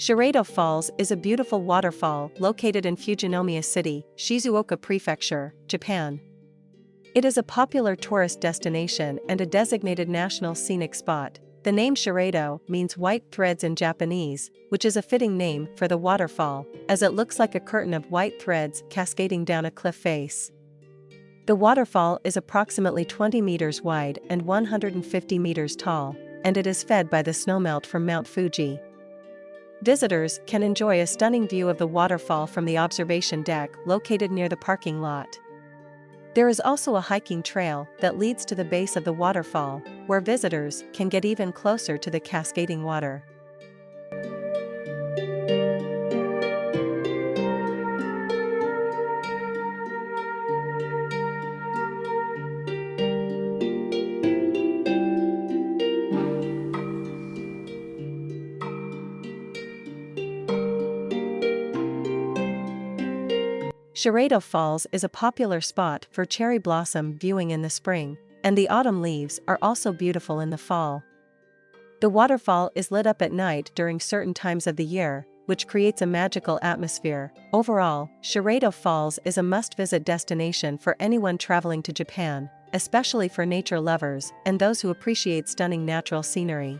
Shiraito Falls is a beautiful waterfall located in Fujinomiya City, Shizuoka Prefecture, Japan. It is a popular tourist destination and a designated national scenic spot. The name Shiraito means white threads in Japanese, which is a fitting name for the waterfall, as it looks like a curtain of white threads cascading down a cliff face. The waterfall is approximately 20 meters wide and 150 meters tall, and it is fed by the snowmelt from Mount Fuji. Visitors can enjoy a stunning view of the waterfall from the observation deck located near the parking lot. There is also a hiking trail that leads to the base of the waterfall, where visitors can get even closer to the cascading water. Shiraito Falls is a popular spot for cherry blossom viewing in the spring, and the autumn leaves are also beautiful in the fall. The waterfall is lit up at night during certain times of the year, which creates a magical atmosphere. Overall, Shiraito Falls is a must-visit destination for anyone traveling to Japan, especially for nature lovers and those who appreciate stunning natural scenery.